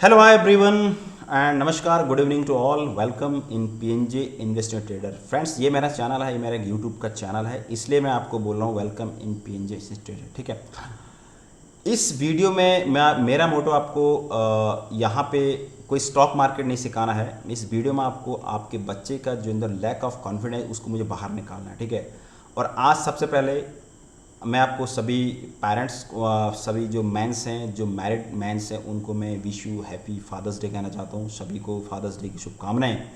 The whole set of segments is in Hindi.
हेलो हाय एवरीवन एंड नमस्कार, good evening to all. Welcome in PNJ investment trader. Friends, ये मेरा चैनल है, ये मेरा यूट्यूब का चैनल है, इसलिए मैं आपको बोल रहा हूँ वेलकम इन पीएनजे ट्रेडर। ठीक है, इस वीडियो में मेरा मोटो आपको यहाँ पे कोई स्टॉक मार्केट नहीं सिखाना है। इस वीडियो में आपको आपके बच्चे का जो अंदर लैक ऑफ कॉन्फिडेंस उसको मुझे बाहर निकालना है। ठीक है, और आज सबसे पहले मैं आपको सभी पेरेंट्स, सभी जो मैंस हैं, जो मैरिड मैंस हैं, उनको मैं wish you happy father's day कहना चाहता हूँ। सभी को फादर्स डे की शुभकामनाएं।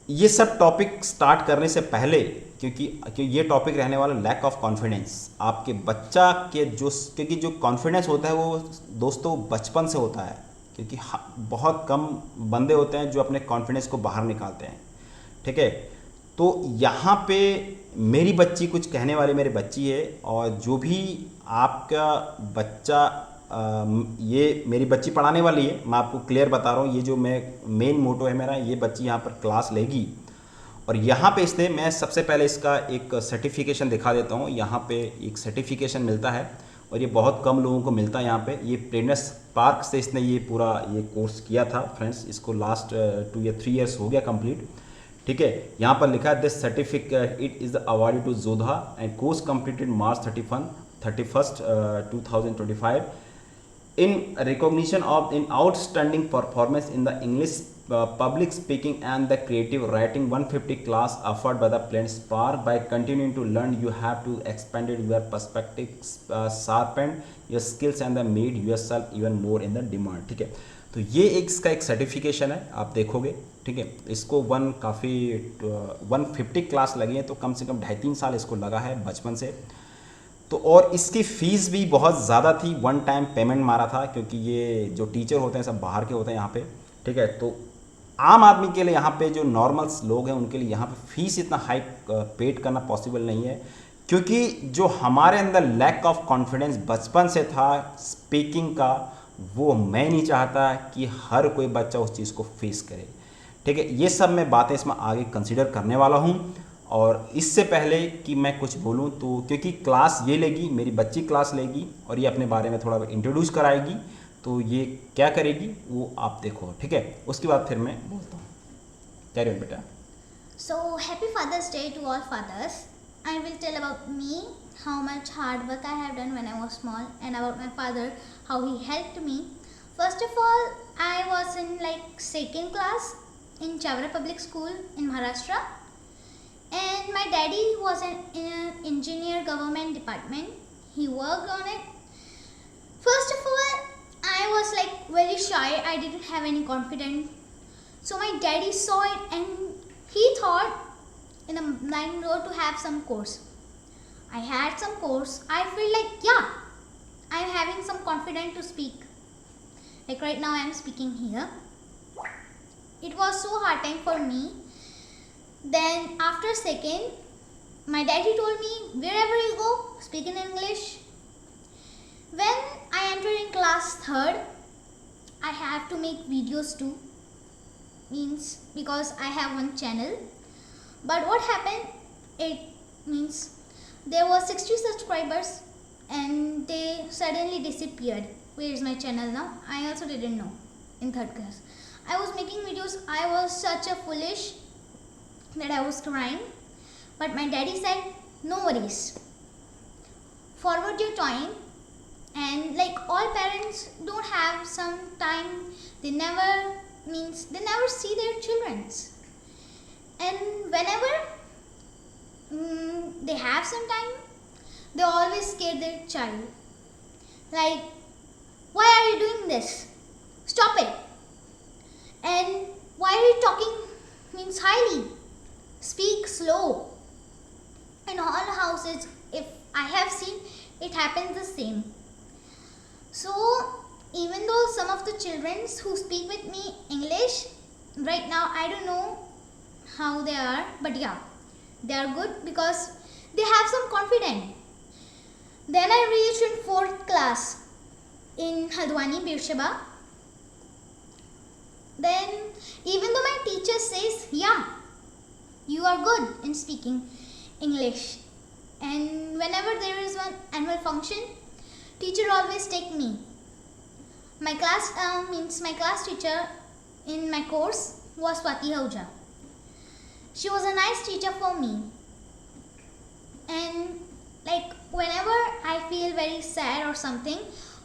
ये सब टॉपिक स्टार्ट करने से पहले, क्योंकि ये टॉपिक रहने वाला लैक ऑफ कॉन्फिडेंस आपके बच्चा के जो, क्योंकि जो कॉन्फिडेंस होता है वो दोस्तों बचपन से होता है। क्योंकि बहुत कम बंदे होते हैं जो अपने कॉन्फिडेंस को बाहर निकालते हैं। ठीक है, तो यहाँ पे मेरी बच्ची कुछ कहने वाली मेरी बच्ची है, और जो भी आपका बच्चा ये मेरी बच्ची पढ़ाने वाली है, मैं आपको क्लियर बता रहा हूँ। ये जो मैं मेन मोटो है मेरा, ये बच्ची यहाँ पर क्लास लेगी और यहाँ पे इसने, मैं सबसे पहले इसका एक सर्टिफिकेशन दिखा देता हूँ। यहाँ पे एक सर्टिफिकेशन मिलता है और ये बहुत कम लोगों को मिलता है। यहाँ पे ये प्रेरणा पार्क से इसने ये पूरा ये कोर्स किया था फ्रेंड्स। इसको लास्ट 2 या 3 ईयर्स हो गया कंप्लीट। ठीक है, यहाँ पर लिखा है this certificate it is award to Jodha and course completed March 31st 2025 in recognition of in outstanding performance in the English public speaking and the creative writing 150 class offered by the Plain Spark. By continuing to learn, you have to expand your perspectives, sharpen your skills and the made yourself even more in the demand. ठीक है, तो ये एक इसका एक सर्टिफिकेशन है, आप देखोगे। ठीक है, इसको 150 क्लास लगी है, तो कम से कम 2.5-3 साल इसको लगा है बचपन से। तो और इसकी फ़ीस भी बहुत ज़्यादा थी, वन टाइम पेमेंट मारा था, क्योंकि ये जो टीचर होते हैं सब बाहर के होते हैं यहाँ पे। ठीक है, तो आम आदमी के लिए, यहाँ पे जो नॉर्मल्स लोग हैं उनके लिए यहाँ पे फ़ीस इतना हाई पेड करना पॉसिबल नहीं है। क्योंकि जो हमारे अंदर लैक ऑफ कॉन्फिडेंस बचपन से था स्पीकिंग का, वो मैं नहीं चाहता कि हर कोई बच्चा उस चीज़ को फेस करे। ठीक है, ये सब मैं बातें इसमें आगे कंसिडर करने वाला हूँ। और इससे पहले कि मैं कुछ बोलूं, तो क्योंकि क्लास ये लेगी, मेरी बच्ची क्लास लेगी और ये अपने बारे में थोड़ा इंट्रोड्यूस कराएगी, तो ये क्या करेगी वो आप देखो। ठीक है, उसके बाद फिर मैं बोलता हूँ। कैरी ऑन बेटा। So, happy Father's Day to all fathers. I will tell about me, how much hard work I have done when I was small, and about my father, how he helped me. First of all, I was in like second class in Chavra Public School in Maharashtra, and my daddy was in an engineer government department. He worked on it. First of all, I was like very shy. I didn't have any confidence. So my daddy saw it and he thought in a line road to have some course. I had some course. I feel like, yeah, I'm having some confidence to speak. Like right now I am speaking here. It was so hard time for me. Then after second, my daddy told me, wherever you go, speak in English. When I entered in class third, I have to make videos too. Means because I have one channel. But what happened? It means there were 60 subscribers and they suddenly disappeared. Where is my channel now? I also didn't know in third class. I was making videos. I was such a foolish that I was crying. But my daddy said, no worries. Forward your time. And like all parents don't have some time. They never see their children's. And whenever they have some time, they always scare their child. Like, why are you doing this? Stop it. And why are you talking means highly? Speak slow. In all houses, if I have seen, it happens the same. So even though some of the children who speak with me English right now, I don't know how they are, but yeah, they are good because they have some confidence. Then I reached in fourth class in Haldwani, Beersheba. Then even though my teacher says, yeah, you are good in speaking English, and whenever there is one annual function, teacher always take me. My class teacher in my course was Swati Ahuja. She was a nice teacher for me. And like whenever I feel very sad or something,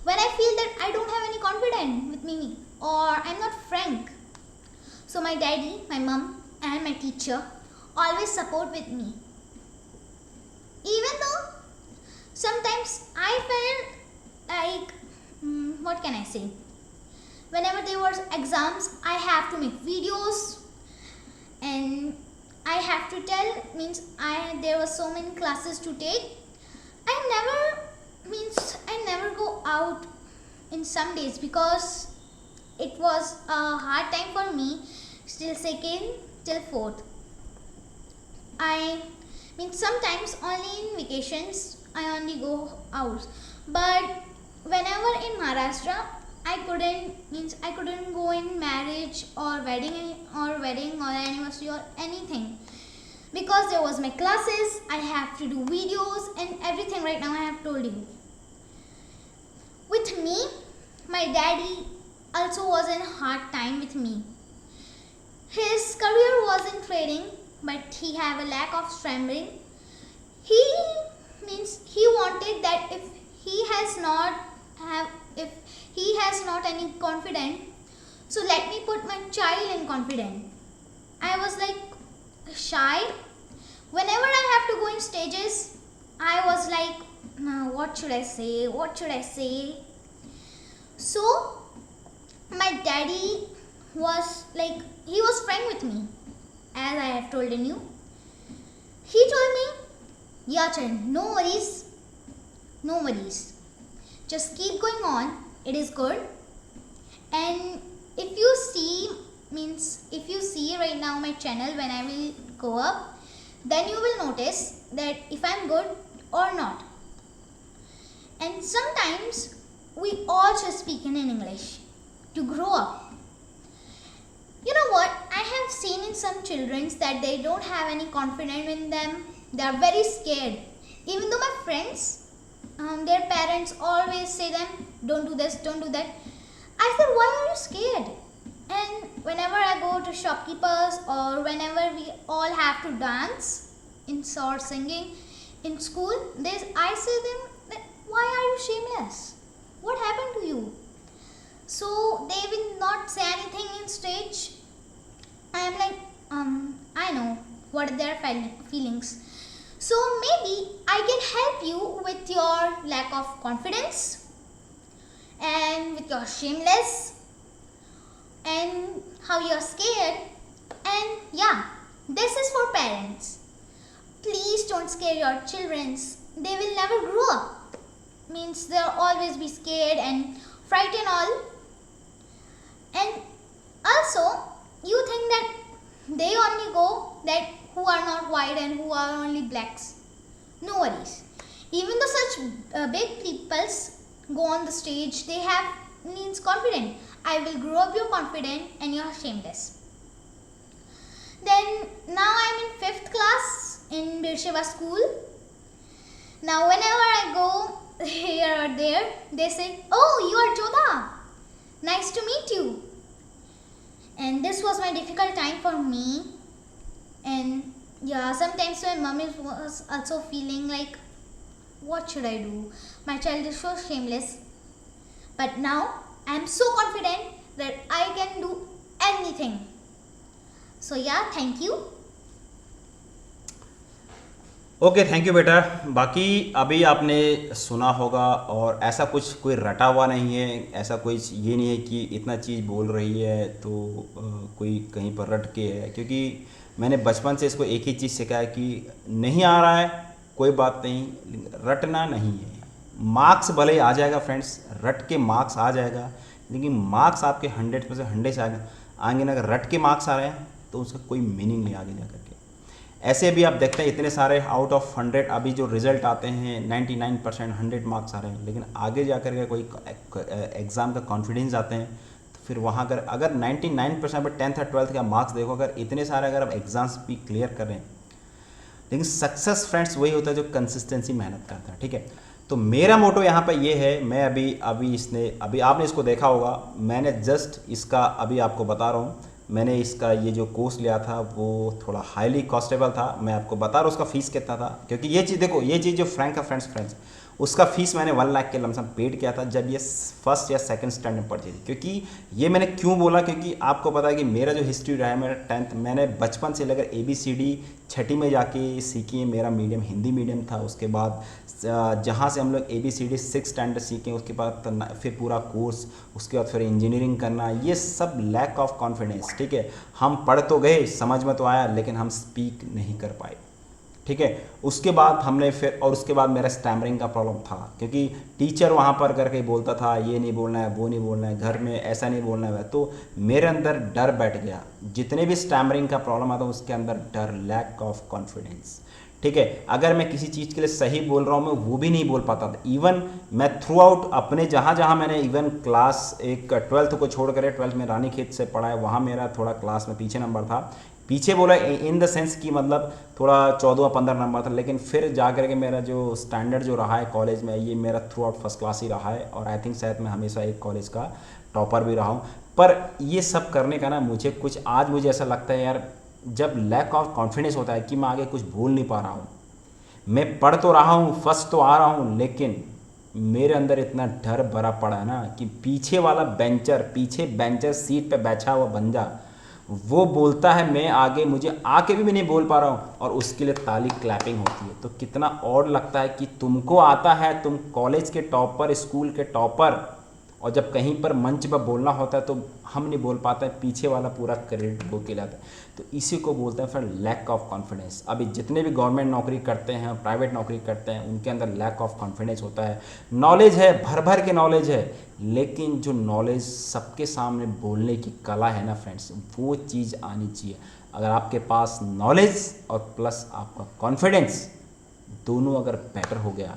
when I feel that I don't have any confidence with me or I'm not frank, so my daddy, my mom and my teacher always support with me. Even though sometimes I felt like, what can I say? Whenever there was exams, I have to make videos and I have to tell, there were so many classes to take. I never go out in some days because it was a hard time for me till second till fourth. Sometimes only in vacations I only go out, but whenever in Maharashtra I couldn't go in marriage or wedding or anniversary or anything because there was my classes. I have to do videos and everything. Right now I have told you. With me, my daddy also was in hard time with me. His career was in trading, but he have a lack of strength. He wanted that if he has not any confidence, so let me put my child in confidence. I was like shy. Whenever I have to go in stages, I was like, "No, what should I say? What should I say?" So my daddy was like, he was frank with me, as I have told you. He told me, "Yeah, Charan, no worries. Just keep going on. It is good. And if you see right now my channel when I will go up, then you will notice that if I'm good or not." And sometimes we all should speak in English to grow up. You know what? I have seen in some children that they don't have any confidence in them. They are very scared. Even though my friends, their parents always say them, "Don't do this, don't do that." I said, "Why are you scared?" And whenever I go to shopkeepers or whenever we all have to dance or singing in school, I say them that, "Why are you shameless? What happened to you?" So they will not say anything in stage. I am like, I know what their feelings. So maybe I can help you with your lack of confidence and with your shameless and how you're scared. And yeah, this is for parents. Please don't scare your children. They will never grow up. They'll always be scared and frightened all. And also, you think that they only go that who are not white and who are only blacks. No worries. Even though such big peoples go on the stage, they have confidence. I will grow up your confident and you're shameless. Then now I'm in 5th class in Birsheva school. Now whenever I go here or there, they say, "Oh, you are Jodha. Nice to meet you." And this was my difficult time for me. And yeah, sometimes my mom was also feeling like, what should I do? My child is so shameless. But now I am so confident that I can do anything. So yeah, thank you. Okay, thank you बेटा। बाकी अभी आपने सुना होगा और ऐसा कुछ कोई रटा हुआ नहीं है, ऐसा कोई ये नहीं है कि इतना चीज़ बोल रही है तो कोई कहीं पर रट के है, क्योंकि मैंने बचपन से इसको एक ही चीज़ सिखाया कि नहीं आ रहा है कोई बात नहीं, रटना नहीं है। मार्क्स भले ही आ जाएगा फ्रेंड्स, रट के मार्क्स आ जाएगा, लेकिन मार्क्स आपके 100% 100 से आएंगे ना। अगर रट के मार्क्स आ रहे हैं तो उसका कोई मीनिंग नहीं आगे जा करके। ऐसे भी आप देखते हैं इतने सारे आउट ऑफ 100 अभी जो रिज़ल्ट आते हैं 99% 100 मार्क्स आ रहे हैं, लेकिन आगे जा कर के कोई एग्ज़ाम का कॉन्फिडेंस आते हैं तो फिर वहाँ अगर 99% पर 10th और 12th का मार्क्स देखो, अगर इतने सारे अगर आप एग्ज़ाम्स भी क्लियर कर रहे हैं, लेकिन सक्सेस फ्रेंड्स वही होता है जो कंसिस्टेंसी मेहनत करता है। ठीक है, तो मेरा मोटो यहाँ पर ये है, मैं अभी आपने इसको देखा होगा, मैंने जस्ट इसका अभी आपको बता रहा हूँ, मैंने इसका ये जो कोर्स लिया था वो थोड़ा हाईली कॉस्टेबल था। मैं आपको बता रहा हूँ उसका फ़ीस कितना था, क्योंकि ये चीज़ देखो, ये चीज़ जो फ्रैंक है फ्रेंड्स, उसका फ़ीस मैंने 1 लाख के लमसम पेड किया था जब ये फर्स्ट या सेकंड स्टैंडर्ड में पढ़ती थी। क्योंकि ये मैंने क्यों बोला, क्योंकि आपको पता है कि मेरा जो हिस्ट्री रहा है, मेरा 10th मैंने बचपन से लेकर ABCD छठी में जाके सीखी है। मेरा मीडियम हिंदी मीडियम था। उसके बाद जहाँ से हम लोग ABCD 6 स्टैंडर्ड सीखें, उसके बाद फिर पूरा कोर्स, उसके बाद फिर इंजीनियरिंग करना, ये सब लैक ऑफ कॉन्फिडेंस। ठीक है, हम पढ़ तो गए, समझ में तो आया, लेकिन हम स्पीक नहीं कर पाए। ठीक है, उसके बाद हमने फिर, और उसके बाद मेरा स्टैमरिंग का प्रॉब्लम था, क्योंकि टीचर वहाँ पर करके बोलता था ये नहीं बोलना है, वो नहीं बोलना है, घर में ऐसा नहीं बोलना है, तो मेरे अंदर डर बैठ गया। जितने भी स्टैमरिंग का प्रॉब्लम आता है उसके अंदर डर, लैक ऑफ कॉन्फिडेंस। ठीक है, अगर मैं किसी चीज़ के लिए सही बोल रहा हूँ मैं वो भी नहीं बोल पाता था। इवन मैं थ्रू आउट अपने जहाँ जहाँ मैंने इवन क्लास एक 12th को छोड़ कर 12th में रानीखेत से पढ़ा है, वहाँ मेरा थोड़ा क्लास में पीछे नंबर था। पीछे बोला इन द सेंस कि मतलब थोड़ा 14-15 नंबर था, लेकिन फिर जा कर के मेरा जो स्टैंडर्ड जो रहा है कॉलेज में, ये मेरा थ्रू आउट फर्स्ट क्लास ही रहा है। और आई थिंक शायद मैं हमेशा एक कॉलेज का टॉपर भी रहा हूँ। पर ये सब करने का ना मुझे कुछ, आज मुझे ऐसा लगता है यार, जब लैक ऑफ कॉन्फिडेंस होता है कि मैं आगे कुछ बोल नहीं पा रहा हूँ, मैं पढ़ तो रहा हूँ, फर्स्ट तो आ रहा हूँ, लेकिन मेरे अंदर इतना डर भरा पड़ा है ना कि पीछे बेंचर सीट पे बैठा हुआ बंदा वो बोलता है, मैं आगे, मुझे आके भी मैं नहीं बोल पा रहा हूँ, और उसके लिए ताली क्लैपिंग होती है। तो कितना और लगता है कि तुमको आता है, तुम कॉलेज के टॉपर, स्कूल के टॉपर, और जब कहीं पर मंच पर बोलना होता है तो हम नहीं बोल पाते हैं, पीछे वाला पूरा क्रेडिट वो के लाता है। तो इसी को बोलते हैं फिर लैक ऑफ कॉन्फिडेंस। अभी जितने भी गवर्नमेंट नौकरी करते हैं, प्राइवेट नौकरी करते हैं, उनके अंदर लैक ऑफ कॉन्फिडेंस होता है। नॉलेज है, भर भर के नॉलेज है, लेकिन जो नॉलेज सबके सामने बोलने की कला है ना फ्रेंड्स, वो चीज़ आनी चाहिए। अगर आपके पास नॉलेज और प्लस आपका कॉन्फिडेंस दोनों अगर बेटर हो गया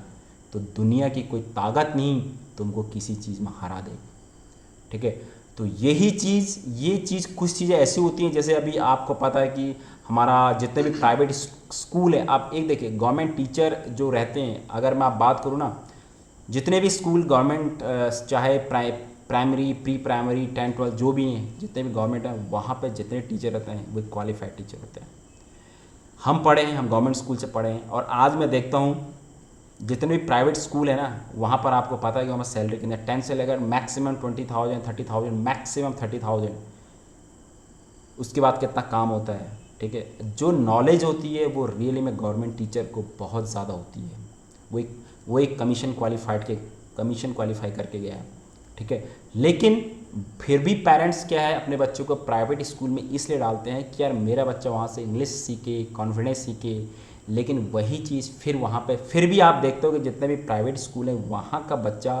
तो दुनिया की कोई ताकत नहीं तुमको किसी चीज़ में हरा दे। ठीक है, तो ये चीज़ कुछ चीज़ें ऐसी होती हैं, जैसे अभी आपको पता है कि हमारा जितने भी प्राइवेट स्कूल है, आप एक देखिए गवर्नमेंट टीचर जो रहते हैं, अगर मैं आप बात करूँ ना, जितने भी स्कूल गवर्नमेंट, चाहे primary, pre primary, 10th 12th जो भी हैं, जितने भी गवर्नमेंट हैं, वहाँ पर जितने टीचर रहते हैं वो क्वालिफाइड टीचर होते हैं। हम पढ़े हैं, हम गवर्नमेंट स्कूल से पढ़े हैं, और आज मैं देखता हूँ जितने भी प्राइवेट स्कूल है ना, वहाँ पर आपको पता है कि वहाँ सैलरी कितनी है, 10 से लेकर मैक्सिमम 20,000, 30,000, मैक्सिमम 30,000। उसके बाद कितना काम होता है। ठीक है, जो नॉलेज होती है वो रियली में गवर्नमेंट टीचर को बहुत ज़्यादा होती है। वो एक कमीशन क्वालिफाई करके गया है। ठीक है, लेकिन फिर भी पेरेंट्स क्या है, अपने बच्चों को प्राइवेट स्कूल में इसलिए डालते हैं कि यार मेरा बच्चा वहाँ से इंग्लिश सीखे, कॉन्फिडेंस सीखे। लेकिन वही चीज़ फिर वहाँ पे फिर भी आप देखते हो कि जितने भी प्राइवेट स्कूल हैं वहाँ का बच्चा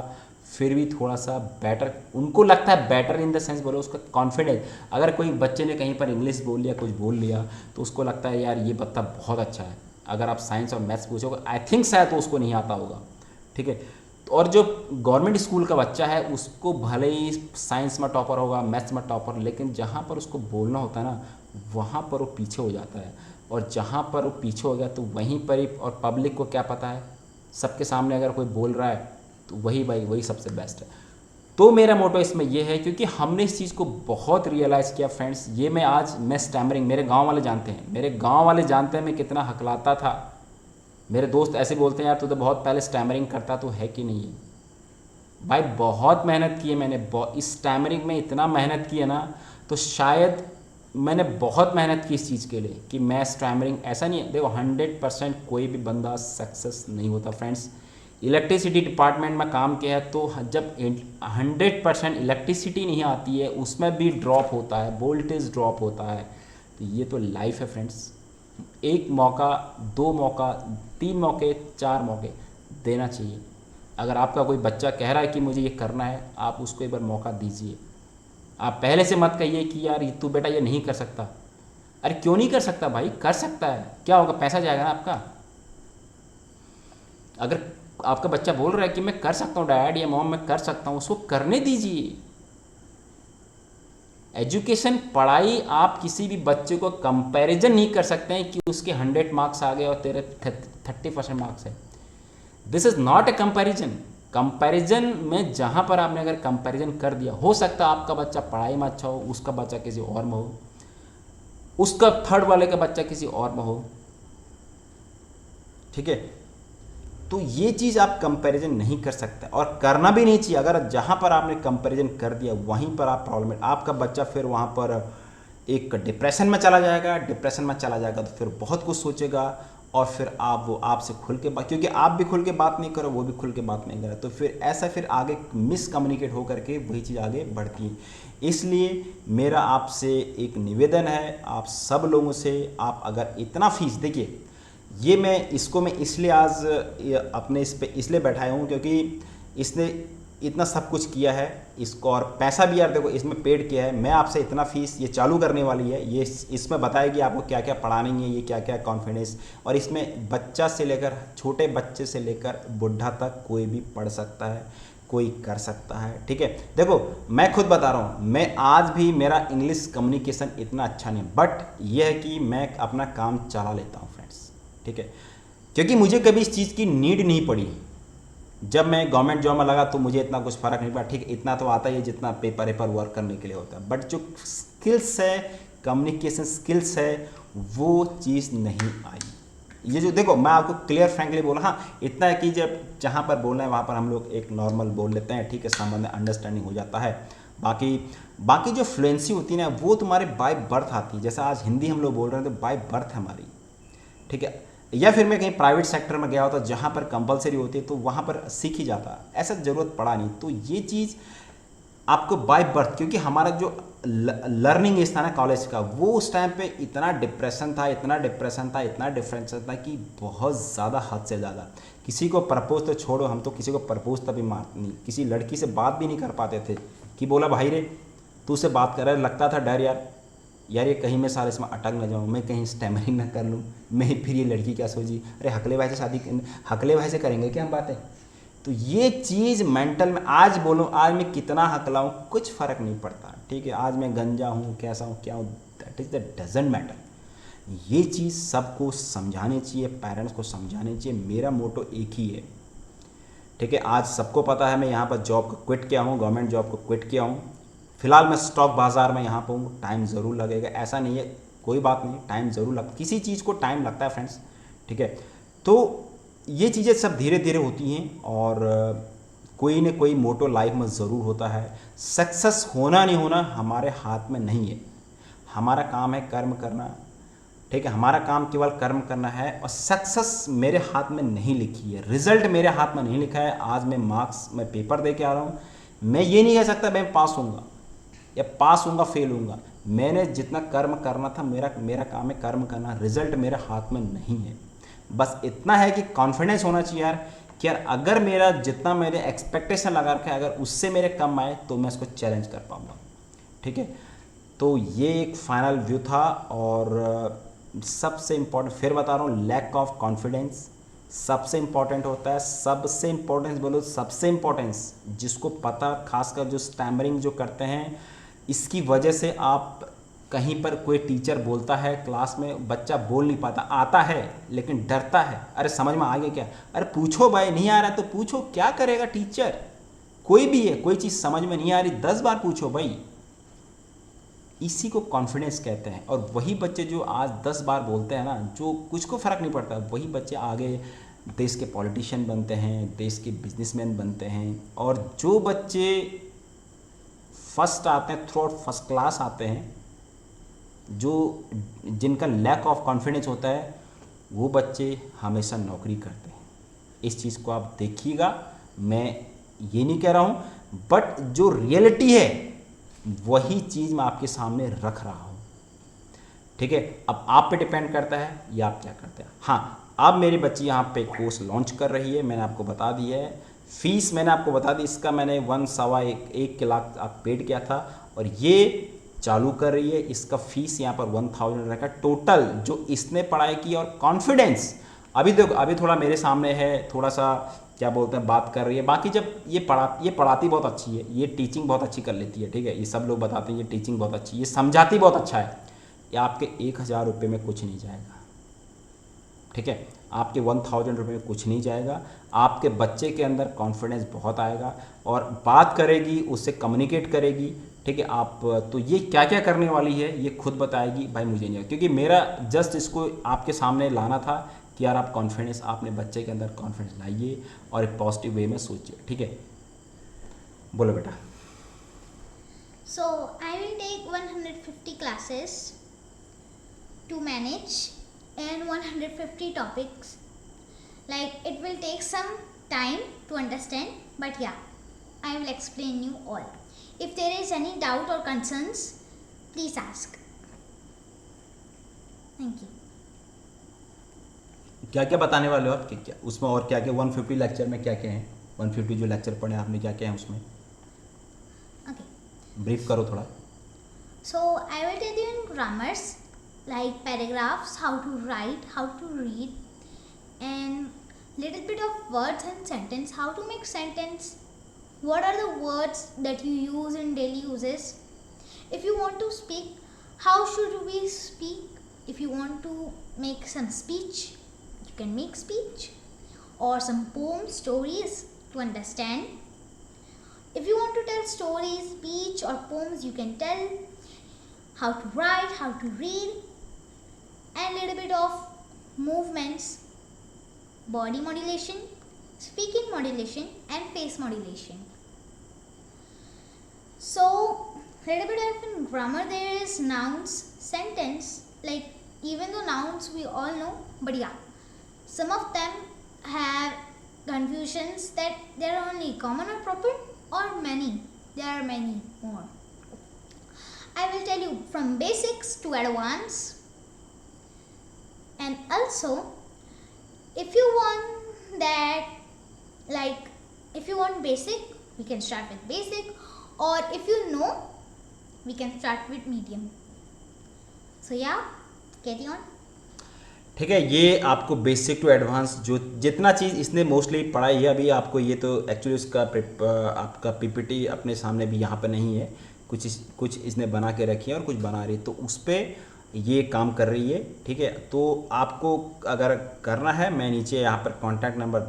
फिर भी थोड़ा सा बेटर, उनको लगता है बेटर इन द सेंस, बोलो उसका कॉन्फिडेंस। अगर कोई बच्चे ने कहीं पर इंग्लिश बोल लिया, कुछ बोल लिया, तो उसको लगता है यार ये बच्चा बहुत अच्छा है। अगर आप साइंस और मैथ्स पूछोगे, आई थिंक शायद तो उसको नहीं आता होगा। ठीक है, और जो गवर्नमेंट स्कूल का बच्चा है उसको भले ही साइंस में टॉपर होगा, मैथ्स में टॉपर, लेकिन जहाँ पर उसको बोलना होता है ना, वहाँ पर वो पीछे हो जाता है। और जहाँ पर वो पीछे हो गया तो वहीं पर ही, और पब्लिक को क्या पता है, सबके सामने अगर कोई बोल रहा है तो वही सबसे बेस्ट है। तो मेरा मोटो इसमें ये है, क्योंकि हमने इस चीज़ को बहुत रियलाइज़ किया फ्रेंड्स। ये मैं स्टैमरिंग, मेरे गाँव वाले जानते हैं मैं कितना हकलाता था। मेरे दोस्त ऐसे बोलते हैं यार तू तो बहुत पहले स्टैमरिंग करता, तो है कि नहीं है भाई। बहुत मेहनत की है मैंने, इस स्टैमरिंग में इतना मेहनत की है ना, तो शायद मैंने बहुत मेहनत की इस चीज़ के लिए कि मैं स्टैमरिंग, ऐसा नहीं है देखो 100% कोई भी बंदा सक्सेस नहीं होता फ्रेंड्स। इलेक्ट्रिसिटी डिपार्टमेंट में काम किया है, तो जब 100% इलेक्ट्रिसिटी नहीं आती है उसमें भी ड्रॉप होता है, वोल्टेज ड्रॉप होता है। तो ये तो लाइफ है फ्रेंड्स। एक मौका, 2 मौका, 3 मौके, 4 मौके देना चाहिए। अगर आपका कोई बच्चा कह रहा है कि मुझे ये करना है, आप उसको एक बार मौका दीजिए। आप पहले से मत कहिए कि यार तू बेटा ये नहीं कर सकता। अरे क्यों नहीं कर सकता भाई, कर सकता है, क्या होगा, पैसा जाएगा ना आपका। अगर आपका बच्चा बोल रहा है कि मैं कर सकता हूँ डैड या मॉम, मैं कर सकता हूँ, उसको करने दीजिए। एजुकेशन, पढ़ाई, आप किसी भी बच्चे को कंपैरिजन नहीं कर सकते हैं कि उसके 100 मार्क्स आ गए और तेरे 30% मार्क्स है। This is not a comparison. Comparison में जहाँ पर आपने अगर कंपैरिजन कर दिया, हो सकता है आपका बच्चा पढ़ाई में अच्छा हो, उसका बच्चा किसी और में हो, उसका थर्ड वाले का बच्चा किसी और में हो, ठीक है। तो ये चीज़ आप कंपैरिजन नहीं कर सकते और करना भी नहीं चाहिए। अगर जहाँ पर आपने कंपैरिजन कर दिया वहीं पर आप प्रॉब्लम है, आपका बच्चा फिर वहाँ पर एक डिप्रेशन में चला जाएगा। डिप्रेशन में चला जाएगा तो फिर बहुत कुछ सोचेगा और फिर वो आपसे खुल के बात, क्योंकि आप भी खुल के बात नहीं करो, वो भी खुल के बात नहीं करे, तो फिर ऐसा फिर आगे मिसकम्युनिकेट होकर के वही चीज़ आगे बढ़ती है। इसलिए मेरा आपसे एक निवेदन है, आप सब लोगों से, आप अगर इतना फीस देखिए, ये मैं इसलिए आज अपने इस पे इसलिए बैठाया हूँ क्योंकि इसने इतना सब कुछ किया है इसको, और पैसा भी यार देखो इसमें पेड किया है। मैं आपसे इतना फीस ये चालू करने वाली है, ये इसमें बताएगी आपको क्या क्या पढ़ानी है, ये क्या क्या कॉन्फिडेंस, और इसमें बच्चा से लेकर, छोटे बच्चे से लेकर बुढ़ा तक कोई भी पढ़ सकता है, कोई कर सकता है, ठीक है। देखो मैं खुद बता रहा हूँ, मैं आज भी मेरा इंग्लिश कम्युनिकेशन इतना अच्छा नहीं, बट यह है कि मैं अपना काम चला लेता हूँ फ्रेंड्स, ठीक है। क्योंकि मुझे कभी इस चीज़ की नीड नहीं पड़ी। जब मैं गवर्नमेंट जॉब में लगा तो मुझे इतना कुछ फ़र्क नहीं पड़ा, ठीक है, इतना तो आता ही है जितना पेपर वर्क करने के लिए होता है, बट जो स्किल्स है, कम्युनिकेशन स्किल्स है, वो चीज़ नहीं आई। ये जो देखो मैं आपको क्लियर फ्रैंकली बोला, हाँ इतना है कि जब जहाँ पर बोलना है वहाँ पर हम लोग एक नॉर्मल बोल लेते हैं, ठीक है, संबंध अंडरस्टैंडिंग हो जाता है। बाकी जो फ्लुएंसी होती है ना वो तुम्हारे बाय बर्थ आती है। जैसे आज हिंदी हम लोग बोल रहे हैं तो बाय बर्थ है हमारी, ठीक है। या फिर मैं कहीं प्राइवेट सेक्टर में गया होता जहाँ पर कंपलसरी होती है तो वहाँ पर सीख ही जाता, ऐसा ज़रूरत पड़ा नहीं। तो ये चीज़ आपको बाय बर्थ, क्योंकि हमारा जो लर्निंग था ना कॉलेज का, वो उस टाइम पे इतना डिप्रेशन था, इतना डिप्रेशन था कि बहुत ज़्यादा, हद से ज़्यादा। किसी को प्रपोज तो छोड़ो, हम तो किसी को प्रपोज तभी नहीं, किसी लड़की से बात भी नहीं कर पाते थे कि बोला भाई रे तू से बात कर रहा है, लगता था डर यार ये कहीं मैं सारे इसमें अटक ना जाऊँ, मैं कहीं स्टैमरिंग ना कर लूँ, मैं फिर ये लड़की क्या सोची, अरे हकले भाई से हकले भाई से करेंगे क्या हम बातें। तो ये चीज़ मेंटल में, आज बोलो आज मैं कितना हकलाऊँ कुछ फ़र्क नहीं पड़ता, ठीक है। आज मैं गंजा हूँ, कैसा हूँ, क्या हूँ, that is the doesn't matter. ये चीज़ सबको समझानी चाहिए, पेरेंट्स को समझानी चाहिए। मेरा मोटो एक ही है, ठीक है। आज सबको पता है मैं यहाँ पर जॉब को क्विट किया हूँ, गवर्नमेंट जॉब को क्विट किया हूँ। फिलहाल मैं स्टॉक बाज़ार में यहाँ पर हूँ, टाइम ज़रूर लगेगा, ऐसा नहीं है, कोई बात नहीं, टाइम ज़रूर लगता, किसी चीज़ को टाइम लगता है फ्रेंड्स, ठीक है। तो ये चीज़ें सब धीरे धीरे होती हैं और कोई न कोई मोटो लाइफ में ज़रूर होता है। सक्सेस होना नहीं होना हमारे हाथ में नहीं है, हमारा काम है कर्म करना, ठीक है। हमारा काम केवल कर्म करना है और सक्सेस मेरे हाथ में नहीं लिखी है, रिजल्ट मेरे हाथ में नहीं लिखा है। आज मैं मार्क्स में पेपर दे के आ रहा हूँ, मैं ये नहीं कह सकता मैं पास होऊंगा या पास होऊंगा फेल होऊंगा। मैंने जितना कर्म करना था, मेरा काम है कर्म करना, रिजल्ट मेरे हाथ में नहीं है। बस इतना है कि कॉन्फिडेंस होना चाहिए यार कि यार अगर मेरा जितना मेरे एक्सपेक्टेशन लगा रखा है अगर उससे मेरे कम आए तो मैं इसको चैलेंज कर पाऊँगा, ठीक है। तो ये एक फाइनल व्यू था। और सबसे इम्पोर्टेंट फिर बता रहा हूँ, लैक ऑफ कॉन्फिडेंस सबसे इम्पोर्टेंट होता है। सबसे इम्पोर्टेंस बोलो, सबसे इम्पोर्टेंस जिसको पता, खासकर जो स्टैमरिंग जो करते हैं, इसकी वजह से आप कहीं पर कोई टीचर बोलता है क्लास में, बच्चा बोल नहीं पाता, आता है लेकिन डरता है, अरे समझ में आ गया क्या, अरे पूछो भाई, नहीं आ रहा तो पूछो, क्या करेगा टीचर, कोई भी है, कोई चीज़ समझ में नहीं आ रही 10 बार पूछो भाई, इसी को कॉन्फिडेंस कहते हैं। और वही बच्चे जो आज 10 बार बोलते हैं ना, जो कुछ को फ़र्क नहीं पड़ता, वही बच्चे आगे देश के पॉलिटिशियन बनते हैं, देश के बिजनेसमैन बनते हैं। और जो बच्चे फर्स्ट आते हैं, थ्रू आउट फर्स्ट क्लास आते हैं, जो जिनका लैक ऑफ कॉन्फिडेंस होता है, वो बच्चे हमेशा नौकरी करते हैं। इस चीज़ को आप देखिएगा, मैं ये नहीं कह रहा हूँ, बट जो रियलिटी है वही चीज़ मैं आपके सामने रख रहा हूँ, ठीक है। अब आप पे डिपेंड करता है या आप क्या करते हैं। हाँ, अब मेरी बच्ची यहाँ पे कोर्स लॉन्च कर रही है, मैंने आपको बता दी है। फीस मैंने आपको बता दी, इसका मैंने 1 लाख आप पेड किया था और ये चालू कर रही है। इसका फीस यहाँ पर 1000 रखा टोटल, जो इसने पढ़ाई की। और कॉन्फिडेंस अभी देखो, अभी थोड़ा मेरे सामने है, थोड़ा सा क्या बोलते हैं, बात कर रही है। बाकी जब ये पढ़ाती बहुत अच्छी है, ये टीचिंग बहुत अच्छी कर लेती है, ठीक है। ये सब लोग बताते हैं ये टीचिंग बहुत अच्छी है, ये समझाती बहुत अच्छा है। ये आपके 1000 रुपये में कुछ नहीं जाएगा, ठीक है, आपके 1000 रुपये में कुछ नहीं जाएगा। आपके बच्चे के अंदर कॉन्फिडेंस बहुत आएगा और बात करेगी, उससे कम्युनिकेट करेगी, ठीक है। आप तो ये क्या क्या करने वाली है ये खुद बताएगी, भाई मुझे नहीं, क्योंकि मेरा जस्ट इसको आपके सामने लाना था कि यार आप कॉन्फिडेंस, आपने बच्चे के अंदर कॉन्फिडेंस लाइए और एक पॉजिटिव वे में सोचिए, ठीक है। बोलो बेटा। So I will take 150 classes to manage and 150 topics. Like it will take some time to understand, but yeah, I will explain you all. If there is any doubt or concerns, please ask. Thank you. क्या क्या बताने वाले हो आप, क्या उसमें और क्या क्या 150 लेक्चर में क्या क्या है, 150 जो लेक्चर पढ़े आपने क्या क्या है उसमें, Okay. ब्रीफ करो थोड़ा। So I will tell you in grammars like paragraphs, how to write, how to read, and little bit of words and sentence, how to make sentence, what are the words that you use in daily uses. If you want to speak, how should we speak? If you want to make some speech, you can make speech or some poems, stories to understand. If you want to tell stories, speech or poems, you can tell. How to write, how to read, and little bit of movements, body modulation, speaking modulation and face modulation. So little bit of in grammar there is nouns, sentence, like even though nouns we all know, but yeah, some of them have confusions that they are only common or proper or many, there are many more. I will tell you from basics to advanced, and also if you want that, like if you want basic, we can start with basic, or if you know, we can start with medium. So yeah, carry on. ठीक है, ये आपको बेसिक टू एडवांस जो जितना चीज़ इसने मोस्टली पढ़ाई है अभी आपको, ये तो एक्चुअली उसका आपका पीपीटी अपने सामने भी यहाँ पे नहीं है, कुछ इसने बना के रखी है और कुछ बना रही है, तो उस पर ये काम कर रही है, ठीक है। तो आपको अगर करना है, मैं नीचे यहाँ पर कॉन्टैक्ट नंबर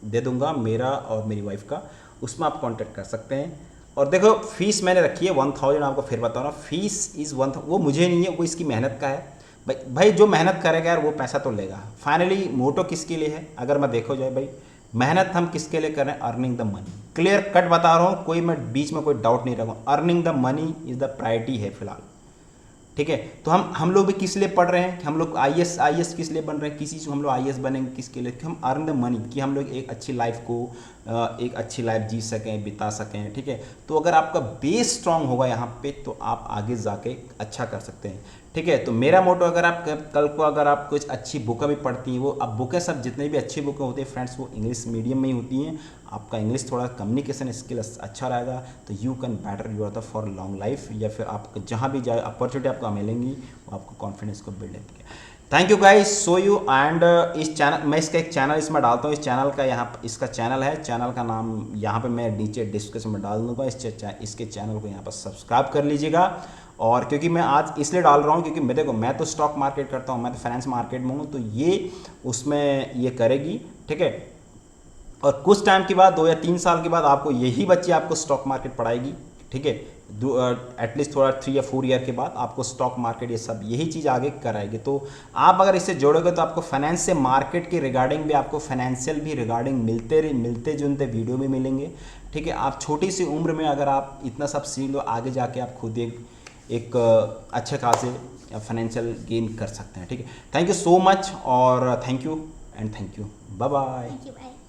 दे दूँगा मेरा और मेरी वाइफ का, उसमें आप कॉन्टैक्ट कर सकते हैं। और देखो फीस मैंने रखी है 1000, आपको फिर बता रहा हूँ, फीस इज़ 1000, वो मुझे नहीं है, वो इसकी मेहनत का है। भाई जो मेहनत करेगा यार वो पैसा तो लेगा। फाइनली मोटो किसके लिए है, अगर मैं देखो जाए भाई, मेहनत हम किसके लिए कर रहे हैं, earning the money. Clear cut बता रहा हूँ, कोई मैं बीच में कोई डाउट नहीं रखूँ, earning the money is the priority है फिलहाल, ठीक है। तो हम लोग भी किस लिए पढ़ रहे हैं कि हम लोग आईएएस किस लिए बन रहे हैं, किसी से हम लोग आईएएस बनेंगे किसके लिए, कि हम अर्न द मनी, कि हम लोग एक अच्छी लाइफ को एक अच्छी लाइफ जी सकें, बिता सकें, ठीक है। तो अगर आपका बेस स्ट्रांग होगा यहाँ पे तो आप आगे जाके अच्छा कर सकते हैं, ठीक है। तो मेरा मोटो, अगर आप कल को अगर आप कुछ अच्छी बुकें भी पढ़ती हैं, वो अब बुकें सब जितनी भी अच्छी बुकें होती हैं फ्रेंड्स, वो इंग्लिश मीडियम में ही होती हैं। आपका इंग्लिश थोड़ा कम्युनिकेशन स्किल अच्छा रहेगा तो you can better you are the for long life, या फिर आप जहाँ भी जाए अपॉर्चुनिटी आपको मिलेंगी वो आपको कॉन्फिडेंस को बिल्ड करेगा। Thank you guys, so you and इस चैनल, मैं इसका एक चैनल इसमें डालता हूँ, इस चैनल का यहाँ इसका चैनल है, चैनल का नाम यहाँ पे मैं नीचे डिस्क्रिप्शन में डाल दूँगा, इसके चैनल को यहाँ पर सब्सक्राइब कर लीजिएगा। और क्योंकि मैं आज इसलिए डाल रहा हूँ क्योंकि मैं देखो, मैं तो स्टॉक मार्केट करता हूँ, मैं तो फाइनेंस मार्केट में हूँ, तो ये उसमें ये करेगी, ठीक है। और कुछ टाइम के बाद 2 या 3 साल के बाद आपको यही बच्ची आपको स्टॉक मार्केट पढ़ाएगी, ठीक है। एटलीस्ट थोड़ा 3 या 4 ईयर के बाद आपको स्टॉक मार्केट ये सब यही चीज़ आगे कराएगी। तो आप अगर इससे जोड़ोगे तो आपको फाइनेंस से मार्केट के रिगार्डिंग भी, आपको फाइनेंशियल भी रिगार्डिंग मिलते जुलते वीडियो भी मिलेंगे, ठीक है। आप छोटी सी उम्र में अगर आप इतना सब सीख लो, आगे जाके आप खुद एक अच्छे खासे फाइनेंशियल गेन कर सकते हैं, ठीक है। थैंक यू सो मच, और thank you and thank you, bye bye. Thank you, bye.